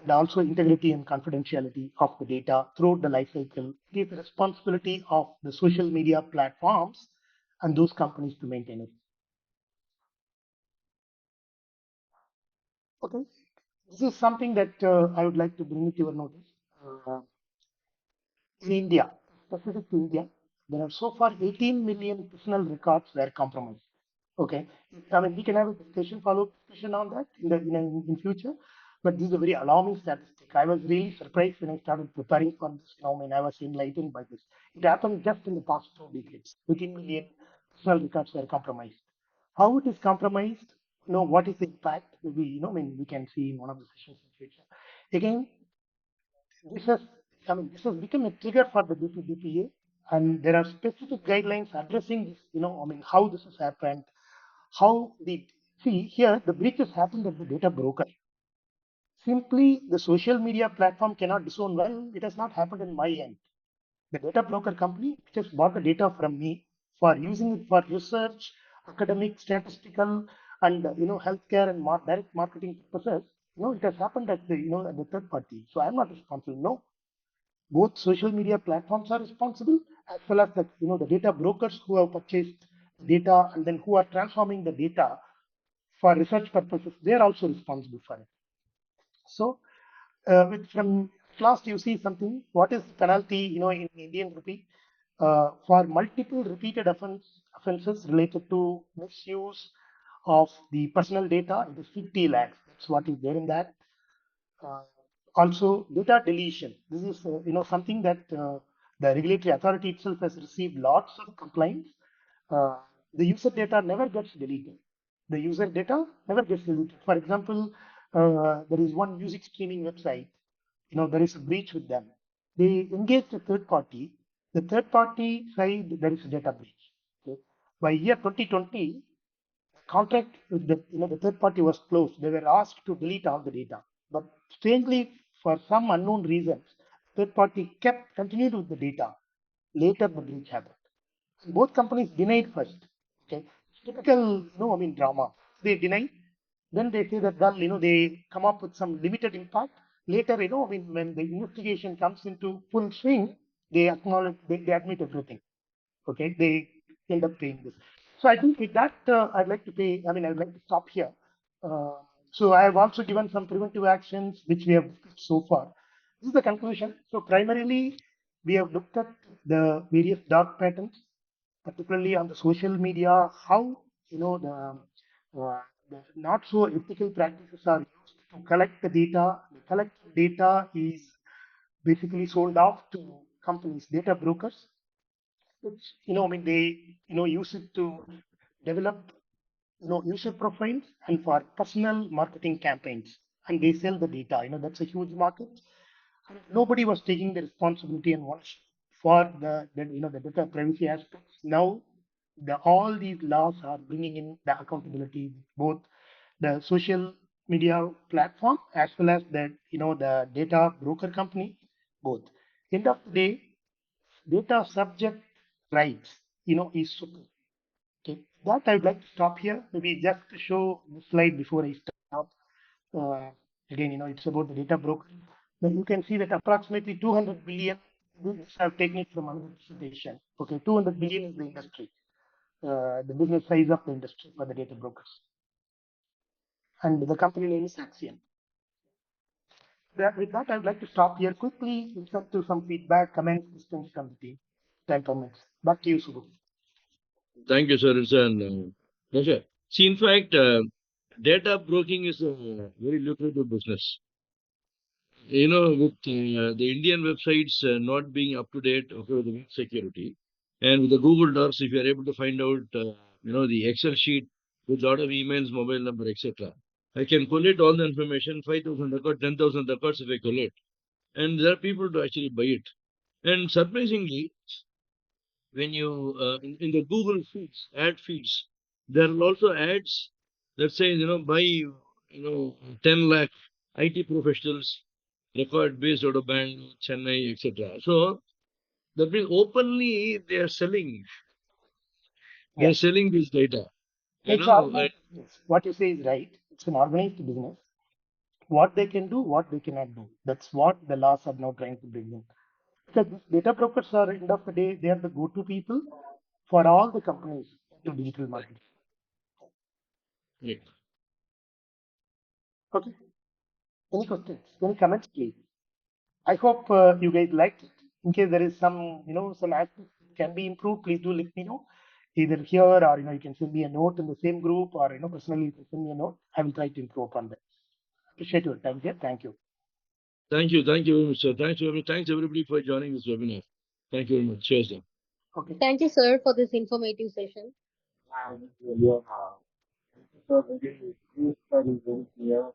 And also integrity and confidentiality of the data throughout the life cycle. It is the responsibility of the social media platforms and those companies to maintain it. Okay. This is something that I would like to bring to your notice. Uh, in India, specific to India, there are so far 18 million personal records were compromised. Okay, I mean we can have a discussion, follow-up discussion on that in future, but this is a very alarming statistic. I was really surprised when I started preparing for this. I mean I was enlightened by this. It happened just in the past 2 decades. 18 million personal records were compromised. How it is compromised? What is the impact? Maybe I mean we can see in one of the sessions in future. Again, this has, I mean, this has become a trigger for the DPA, and there are specific guidelines addressing this. I mean, how this has happened, how the see here the breaches happened at the data broker. Simply, the social media platform cannot disown. Well, it has not happened in my end. The data broker company just bought the data from me for using it for research, academic, statistical, and healthcare and direct marketing purposes. It has happened at the at the third party. So I'm not responsible. No, both social media platforms are responsible as well as the data brokers who have purchased data and then who are transforming the data for research purposes. They are also responsible for it. So from last you see something. What is penalty? In Indian rupee for multiple repeated offenses related to misuse of the personal data, it is 50 lakhs. That's what is there in that. Uh, Also, data deletion. This is something that the regulatory authority itself has received lots of complaints. Uh, the user data never gets deleted. The user data never gets deleted. For example, there is one music streaming website. There is a breach with them. They engaged a third party. The third party side there is a data breach. Okay. By year 2020, contract with the third party was closed. They were asked to delete all the data. But strangely, for some unknown reasons, third party kept continued with the data. Later, the breach happened. Both companies denied first. Okay, typical, drama. They deny, then they say that, well, they come up with some limited impact. Later, when the investigation comes into full swing, they acknowledge, they admit everything. Okay, they end up paying this. So I think with that, I'd like to stop here. Uh, so I have also given some preventive actions which we have discussed so far. This is the conclusion. So primarily, we have looked at the various dark patterns, particularly on the social media, how the not so ethical practices are used to collect the data. The collected data is basically sold off to companies, data brokers, which they use it to develop user profiles and for personal marketing campaigns, and they sell the data. That's a huge market. And nobody was taking the responsibility and watch for the data privacy aspects. Now all these laws are bringing in the accountability, both the social media platform as well as the data broker company, both. End of the day, data subject rights, is super. Okay, that I would like to stop here. Maybe just to show the slide before I stop. Uh, Again, it's about the data broker. Now you can see that approximately 200 billion. This I've taken it from another presentation. Okay, 200 billion is the industry, the business size of the industry for the data brokers, and the company name is Axiom. With that, I would like to stop here quickly. Listen to some feedback, comments, questions from the team. Time permits. Back to you, Subbu. Thank you, sir. It's a pleasure. See, in fact, data broking is a very lucrative business. With the Indian websites not being up to date, okay, with the web security, and with the Google Docs, if you are able to find out, the Excel sheet with a lot of emails, mobile number, etc., I can collate all the information, 5,000 records, 10,000 records if I collate, and there are people to actually buy it. And surprisingly, when you in the Google feeds, ad feeds, there are also ads that say, buy, 10 lakh IT professionals record based out of Bangalore, Chennai, etc. So that means openly they Yeah, are selling this data. You it's know, uh, organized business. What you say is right. It's an organized business. What they can do, what they cannot do. That's what the laws are now trying to bring in. Because these data brokers are, end of the day, they are the go-to people for all the companies into digital marketing. yeah. Okay. Any questions? Any comments, please? I hope you guys liked it. In case there is some aspects that can be improved, please do let me know. Either here or you can send me a note in the same group, or personally you can send me a note. I will try to improve upon that. Appreciate your time here. Thank you. Thank you very much, sir. Thanks everybody for joining this webinar. Thank you very much. Cheers. Then. Okay. Thank you, sir, for this informative session. And, yeah, so the case study very clear.